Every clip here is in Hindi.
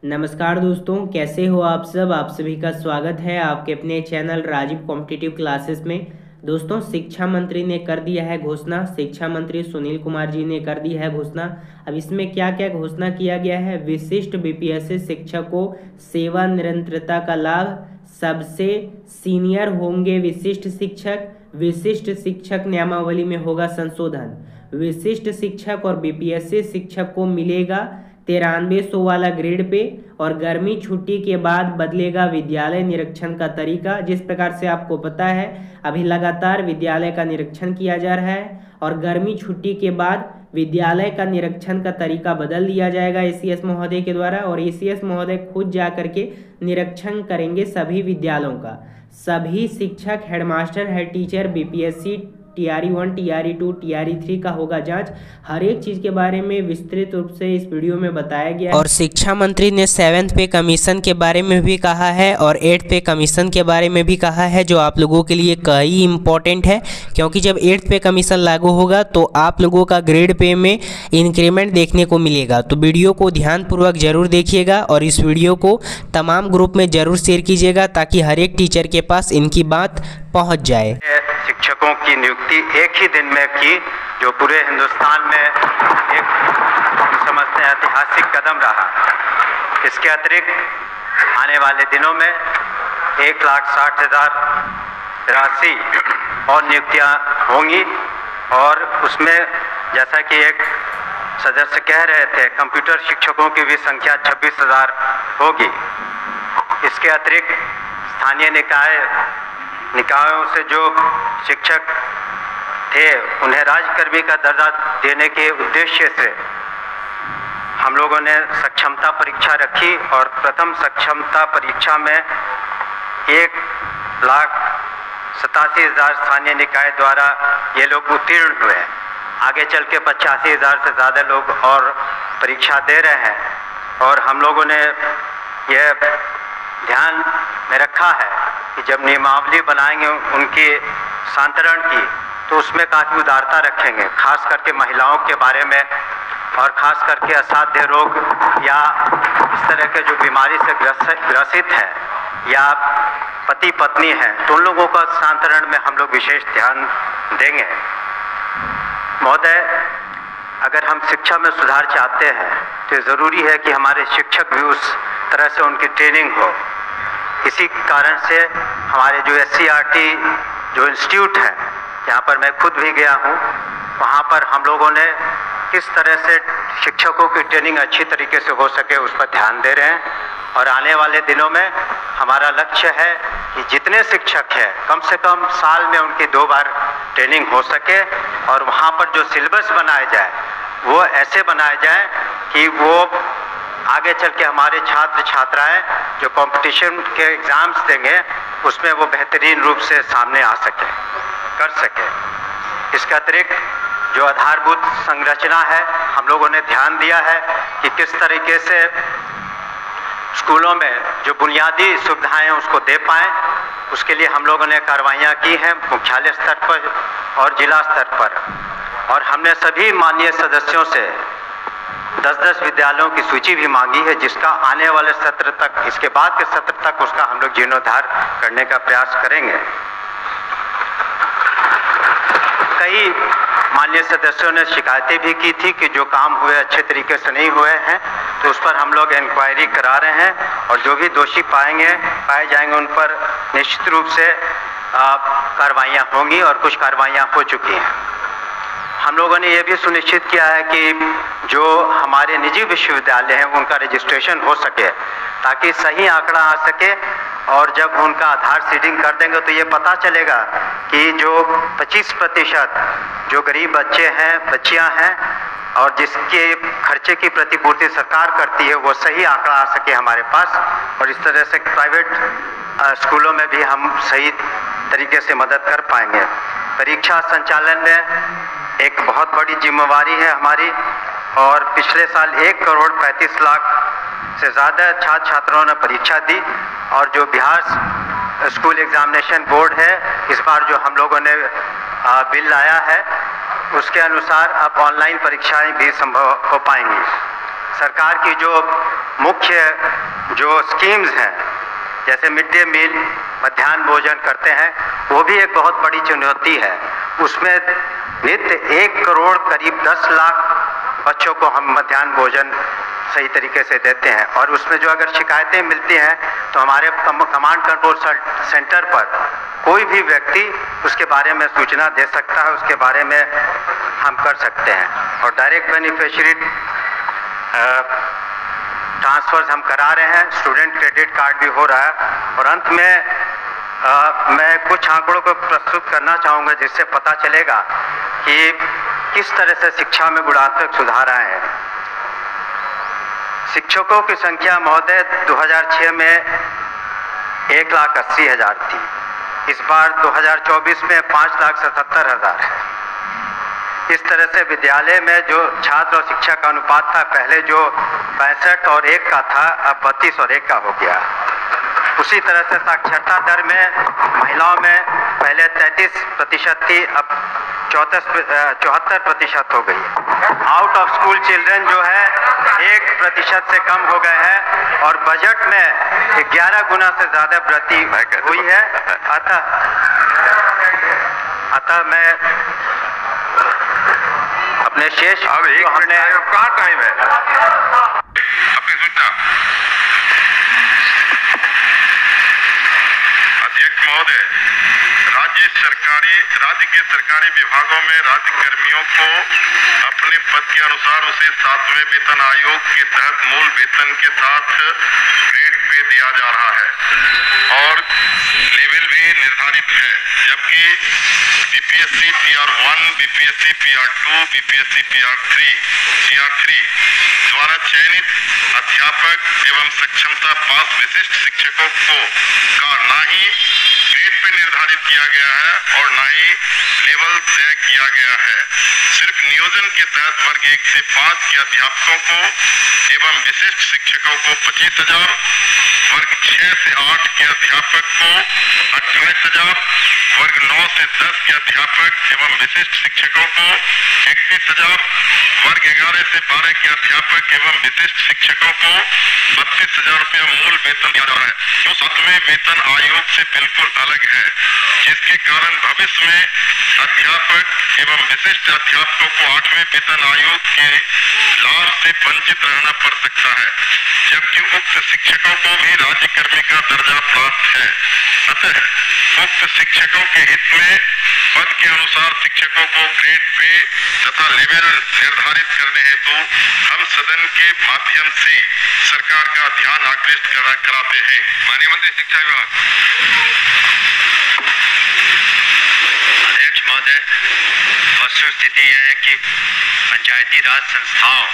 नमस्कार दोस्तों, कैसे हो आप सब। आप सभी का स्वागत है आपके अपने चैनल राजीव कॉम्पिटिटिव क्लासेस में। दोस्तों, शिक्षा मंत्री ने कर दिया है घोषणा। शिक्षा मंत्री सुनील कुमार जी ने कर दी है घोषणा। अब इसमें क्या क्या घोषणा किया गया है। विशिष्ट बीपीएससी शिक्षकों सेवा निरंतरता का लाभ, सबसे सीनियर होंगे विशिष्ट शिक्षक, विशिष्ट शिक्षक नियमावली में होगा संशोधन, विशिष्ट शिक्षक और बीपीएससी शिक्षक को मिलेगा 9300 वाला ग्रेड पे, और गर्मी छुट्टी के बाद बदलेगा विद्यालय निरीक्षण का तरीका। जिस प्रकार से आपको पता है अभी लगातार विद्यालय का निरीक्षण किया जा रहा है, और गर्मी छुट्टी के बाद विद्यालय का निरीक्षण का तरीका बदल दिया जाएगा एसीएस महोदय के द्वारा, और एसीएस महोदय खुद जा करके निरीक्षण करेंगे सभी विद्यालयों का। सभी शिक्षक, headmaster, head teacher, BPSC TRE 1, TRE 2, TRE 3 का होगा जांच। हर एक चीज़ के बारे में विस्तृत रूप से इस वीडियो में बताया गया है। और शिक्षा मंत्री ने 7th पे कमीशन के बारे में भी कहा है और 8th पे कमीशन के बारे में भी कहा है, जो आप लोगों के लिए कई इम्पोर्टेंट है, क्योंकि जब 8th पे कमीशन लागू होगा तो आप लोगों का ग्रेड पे में इंक्रीमेंट देखने को मिलेगा। तो वीडियो को ध्यानपूर्वक जरूर देखिएगा और इस वीडियो को तमाम ग्रुप में जरूर शेयर कीजिएगा, ताकि हर एक टीचर के पास इनकी बात पहुँच जाए। शिक्षकों की नियुक्ति एक ही दिन में की, जो पूरे हिंदुस्तान में एक हम समझते हैं ऐतिहासिक कदम रहा। इसके अतिरिक्त आने वाले दिनों में 1,60,000 राशि और नियुक्तियां होंगी, और उसमें जैसा कि एक सदस्य कह रहे थे, कंप्यूटर शिक्षकों की भी संख्या 26,000 होगी। इसके अतिरिक्त स्थानीय निकायों से जो शिक्षक थे उन्हें राज्यकर्मी का दर्जा देने के उद्देश्य से हम लोगों ने सक्षमता परीक्षा रखी, और प्रथम सक्षमता परीक्षा में 1,87,000 स्थानीय निकाय द्वारा ये लोग उत्तीर्ण हुए। आगे चल के 85,000 से ज़्यादा लोग और परीक्षा दे रहे हैं, और हम लोगों ने यह ध्यान में रखा है कि जब नियमावली बनाएंगे उनकी सांतरण की, तो उसमें काफ़ी उदारता रखेंगे, खास करके महिलाओं के बारे में, और खास करके असाध्य रोग या इस तरह के जो बीमारी से ग्रसित हैं या पति पत्नी हैं, तो उन लोगों का सांतरण में हम लोग विशेष ध्यान देंगे। महोदय, अगर हम शिक्षा में सुधार चाहते हैं तो ज़रूरी है कि हमारे शिक्षक भी उस तरह से उनकी ट्रेनिंग हो। इसी कारण से हमारे जो SCERT जो इंस्टीट्यूट है, जहाँ पर मैं खुद भी गया हूँ, वहाँ पर हम लोगों ने किस तरह से शिक्षकों की ट्रेनिंग अच्छी तरीके से हो सके उस पर ध्यान दे रहे हैं। और आने वाले दिनों में हमारा लक्ष्य है कि जितने शिक्षक हैं कम से कम साल में उनकी 2 बार ट्रेनिंग हो सके, और वहाँ पर जो सिलेबस बनाए जाए वो ऐसे बनाए जाए कि वो आगे चल के हमारे छात्र छात्राएं जो कंपटीशन के एग्ज़ाम्स देंगे उसमें वो बेहतरीन रूप से सामने आ सके, कर सके। इसके अतिरिक्त जो आधारभूत संरचना है, हम लोगों ने ध्यान दिया है कि किस तरीके से स्कूलों में जो बुनियादी सुविधाएं उसको दे पाएँ। उसके लिए हम लोगों ने कार्रवाइयाँ की हैं मुख्यालय स्तर पर और जिला स्तर पर, और हमने सभी माननीय सदस्यों से 10-10 विद्यालयों की सूची भी मांगी है, जिसका आने वाले सत्र तक, इसके बाद के सत्र तक उसका हम लोग जीर्णोद्धार करने का प्रयास करेंगे। कई माननीय सदस्यों ने शिकायतें भी की थी कि जो काम हुए अच्छे तरीके से नहीं हुए हैं, तो उस पर हम लोग इंक्वायरी करा रहे हैं, और जो भी दोषी पाए जाएंगे उन पर निश्चित रूप से कार्रवाइयाँ होंगी, और कुछ कार्रवाइयाँ हो चुकी हैं। हम लोगों ने ये भी सुनिश्चित किया है कि जो हमारे निजी विश्वविद्यालय हैं उनका रजिस्ट्रेशन हो सके, ताकि सही आंकड़ा आ सके, और जब उनका आधार सीडिंग कर देंगे तो ये पता चलेगा कि जो 25% जो गरीब बच्चे हैं, बच्चियां हैं, और जिसके खर्चे की प्रतिपूर्ति सरकार करती है, वो सही आंकड़ा आ सके हमारे पास, और इस तरह से प्राइवेट स्कूलों में भी हम सही तरीके से मदद कर पाएंगे। परीक्षा संचालन में एक बहुत बड़ी जिम्मेवारी है हमारी, और पिछले साल 1,35,00,000 से ज़्यादा छात्र छात्राओं ने परीक्षा दी, और जो बिहार स्कूल एग्जामिनेशन बोर्ड है, इस बार जो हम लोगों ने बिल लाया है, उसके अनुसार अब ऑनलाइन परीक्षाएं भी संभव हो पाएंगी। सरकार की जो मुख्य स्कीम्स हैं, जैसे मिड डे मील, मध्याह्न भोजन करते हैं, वो भी एक बहुत बड़ी चुनौती है। उसमें नित्य 1 करोड़ करीब 10 लाख बच्चों को हम मध्याह्न भोजन सही तरीके से देते हैं, और उसमें जो अगर शिकायतें मिलती हैं तो हमारे कमांड कंट्रोल सेंटर पर कोई भी व्यक्ति उसके बारे में सूचना दे सकता है, उसके बारे में हम कर सकते हैं। और डायरेक्ट बेनिफिशियरी ट्रांसफर्स हम करा रहे हैं, स्टूडेंट क्रेडिट कार्ड भी हो रहा है। और अंत में मैं कुछ आंकड़ों को प्रस्तुत करना चाहूँगा जिससे पता चलेगा कि किस तरह से शिक्षा में गुणात्मक सुधार आए हैं। शिक्षकों की संख्या महोदय 2006 में 1,80,000 थी। इस बार 2024 में 5,77,000 है। इस तरह से विद्यालय में जो छात्र और शिक्षक का अनुपात था, पहले जो 65 और 1 का था, अब 32 और 1 का हो गया। उसी तरह से साक्षरता दर में महिलाओं में पहले 33% थी, अब 74% हो गई। आउट ऑफ स्कूल चिल्ड्रन जो है 1% से कम हो गए हैं, और बजट में 11 गुना से ज़्यादा वृद्धि हुई है। अतः मैं अपने शेष हमने कहाँ टाइम है अपनी सूचना अध्यक्ष महोदय, राज्य के सरकारी विभागों में राज्य कर्मियों को अपने पद के अनुसार उसे 7वें वेतन आयोग के तहत मूल वेतन के साथ ग्रेड पे दिया जा रहा है और लेवल भी निर्धारित है, जबकि BPSC PR1, BPSC PR2, BPSC PR3 द्वारा चयनित अध्यापक एवं सक्षमता पास विशिष्ट शिक्षकों को का ना ही ग्रेड पे निर्धारित किया गया है और ना ही लेवल तय किया गया है। सिर्फ नियोजन के तहत वर्ग 1 से 5 के अध्यापकों को एवं विशिष्ट शिक्षकों को 25,000, वर्ग 6 से 8 के अध्यापक को 28,000, वर्ग 9 से 10 के अध्यापक एवं विशिष्ट शिक्षकों को 31,000, वर्ग 11 से 12 के अध्यापक एवं विशिष्ट शिक्षकों को 32,000 रुपया मूल वेतन दिया जा रहा है, जो 7वें वेतन आयोग से बिल्कुल अलग है, जिसके कारण भविष्य में अध्यापक एवं विशिष्ट अध्यापकों को 8वें वेतन आयोग के लाभ से वंचित रहना पड़ सकता है, जबकि उक्त शिक्षकों को भी राज्य कर्मी का दर्जा प्राप्त है। अतः उक्त शिक्षकों के हित में पद के अनुसार शिक्षकों को ग्रेड पे तथा लेवल निर्धारित करने हेतु हम सदन के माध्यम से सरकार का ध्यान आकृष्ट कराते हैं। माननीय मंत्री शिक्षा विभाग। अध्यक्ष महोदय, वस्तुस्थिति यह है कि पंचायती राज संस्थाओं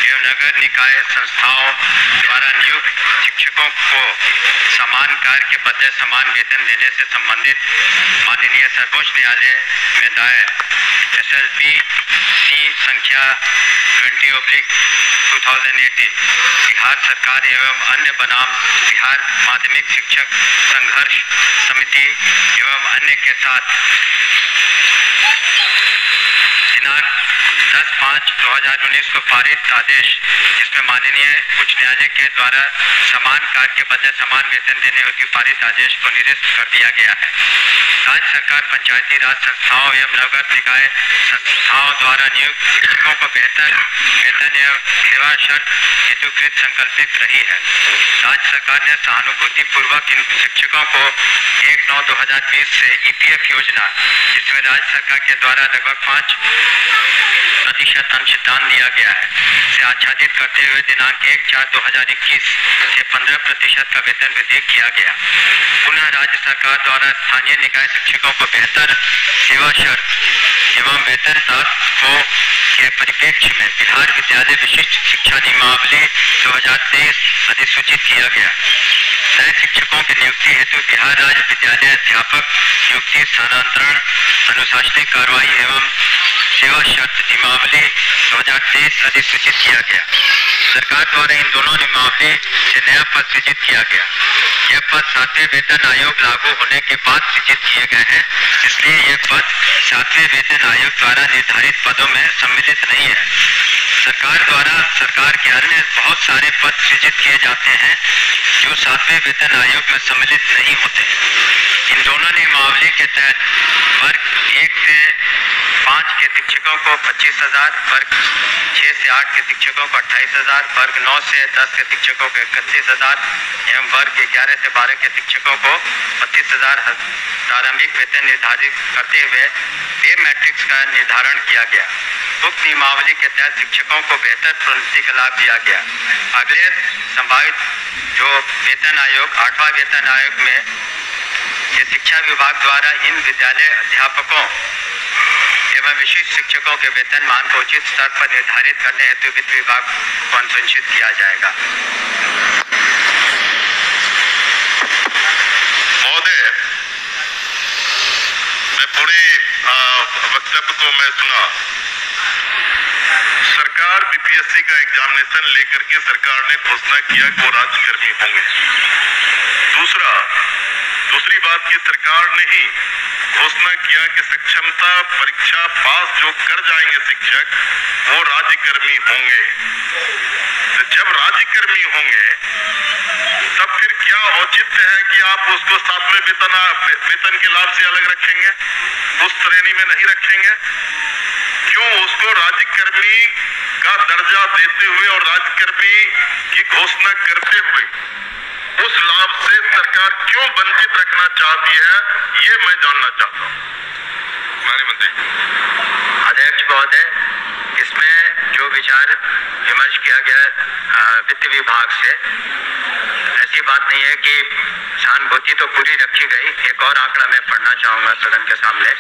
एवं नगर निकाय संस्थाओं द्वारा नियुक्त शिक्षकों को समान कार्य के बदले समान वेतन देने से संबंधित माननीय सर्वोच्च न्यायालय में दायर SLP-C संख्या 20/2018 बिहार सरकार एवं अन्य बनाम बिहार माध्यमिक शिक्षक संघर्ष समिति एवं अन्य के साथ दिनांक 10/5/2019 को पारित आदेश, जिसमें माननीय उच्च न्यायालय के द्वारा समान कार्य के बदले समान वेतन देने हेतु पारित आदेश को निरस्त कर दिया गया है। राज्य सरकार पंचायती राज संस्थाओं एवं नगर निकाय संस्थाओं द्वारा नियुक्त शिक्षकों को बेहतर वेतन एवं सेवा शर्त हेतुकृत संकल्पित रही है। राज्य सरकार ने सहानुभूति पूर्वक इन शिक्षकों को 1/9/2020 से EPF योजना, जिसमें राज्य सरकार के द्वारा लगभग 5% अंशदान दिया गया है, से आच्छादित करते हुए दिनांक 1/4/2021 से 15% का वेतन वृद्धि किया गया। पुनः राज्य सरकार द्वारा स्थानीय निकाय शिक्षकों को बेहतर सेवा शर्त एवं वेतन को के परिप्रेक्ष्य में बिहार विद्यालय विशिष्ट शिक्षा नियमावली 2023 अधिसूचित किया गया। नए शिक्षकों की नियुक्ति हेतु बिहार राज्य विद्यालय अध्यापक नियुक्ति स्थानांतरण अनुशासनिक कार्रवाई एवं सेवा शर्त नियमावली 2023 अधिसूचित किया गया। सरकार द्वारा इन दोनों नियमावली से नया पद सृजित किया गया। यह पद 7वें वेतन आयोग लागू होने के बाद सृजित किए गए हैं, इसलिए यह पद 7वें वेतन आयोग द्वारा निर्धारित पदों में सम्मिलित नहीं है। सरकार द्वारा सरकार के अन्य बहुत सारे पद सृजित किए जाते हैं जो 7वें वेतन आयोग में सम्मिलित नहीं होते। इन दोनों नियमावली के तहत वर्ग 1 से 5 के शिक्षकों को 25,000, वर्ग 6 से 8 के शिक्षकों को 28,000, वर्ग 9 से 10 के शिक्षकों को 31,000 एवं वर्ग 11 से 12 के शिक्षकों को 32,000 प्रारंभिक वेतन निर्धारित करते हुए पे मैट्रिक्स का निर्धारण किया गया। उक्त नियमावली के तहत शिक्षकों को बेहतर प्रोन्नति का लाभ दिया गया। अगले संभावित जो वेतन आयोग 8वां वेतन आयोग में ये शिक्षा विभाग द्वारा इन विद्यालय अध्यापकों एवं विशिष्ट शिक्षकों के वेतन मान को उचित स्तर पर निर्धारित करने हेतु वित्त विभाग को अनुशंसित किया जाएगा। महोदय, मैं पूरे वक्तव्य को मैं सुना। सरकार बीपीएससी का एग्जामिनेशन लेकर के सरकार ने घोषणा किया कि वो राज्यकर्मी होंगे। दूसरी बात की सरकार ने ही घोषणा किया कि सक्षमता परीक्षा पास जो कर जाएंगे शिक्षक वो राज्यकर्मी होंगे। तो जब राज्यकर्मी होंगे तब फिर क्या औचित्य है कि आप उसको 7वें वेतन के लाभ से अलग रखेंगे, उस श्रेणी में नहीं रखेंगे? क्यों उसको राज्यकर्मी का दर्जा देते हुए और राज्यकर्मी की घोषणा करते हुए उस लाभ से सरकार क्यों वंचित रखना चाहती है, ये मैं जानना चाहता हूँ। माननीय मंत्री। अध्यक्ष महोदय, इसमें जो विचार विमर्श किया गया वित्त विभाग से, ऐसी बात नहीं है कि सहानुभूति तो पूरी रखी गई। एक और आंकड़ा मैं पढ़ना चाहूंगा सदन के सामने।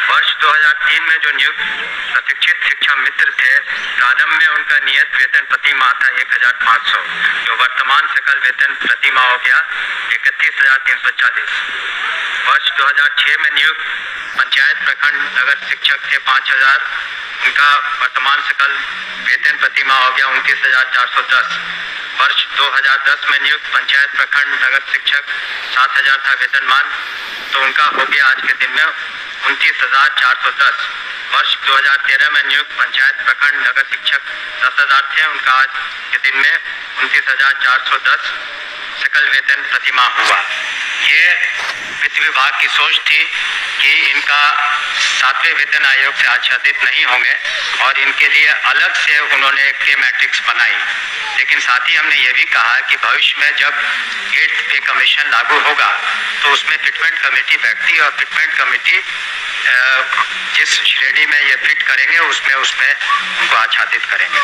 वर्ष 2003 में जो नियुक्त प्रशिक्षित शिक्षा मित्र थे, प्रारंभ में उनका नियत वेतन प्रति माह था 1,500, जो वर्तमान सकल वेतन प्रति माह हो गया 31,340। वर्ष 2006 में नियुक्त पंचायत प्रखंड नगर शिक्षक थे 5,000, उनका वर्तमान सकल वेतन प्रति माह हो गया 29,410। वर्ष 2010 में नियुक्त पंचायत प्रखंड नगर शिक्षक 7,000 था वेतनमान, तो उनका हो गया आज के दिन में 29,410। वर्ष 2013 में नियुक्त पंचायत प्रखंड नगर शिक्षक 10,000 थे, उनका आज के दिन में 29,410 सकल वेतन प्रति माह हुआ। ये वित्त विभाग की सोच थी कि इनका 7वें वेतन आयोग से आच्छादित नहीं होंगे और इनके लिए अलग से उन्होंने एक पे मैट्रिक्स बनाई। लेकिन साथ ही हमने ये भी कहा कि भविष्य में जब 8th पे कमीशन लागू होगा तो उसमें फिटमेंट कमेटी बैठती और फिटमेंट कमेटी जिस श्रेणी में ये फिट करेंगे उसमें उनको आच्छादित करेंगे।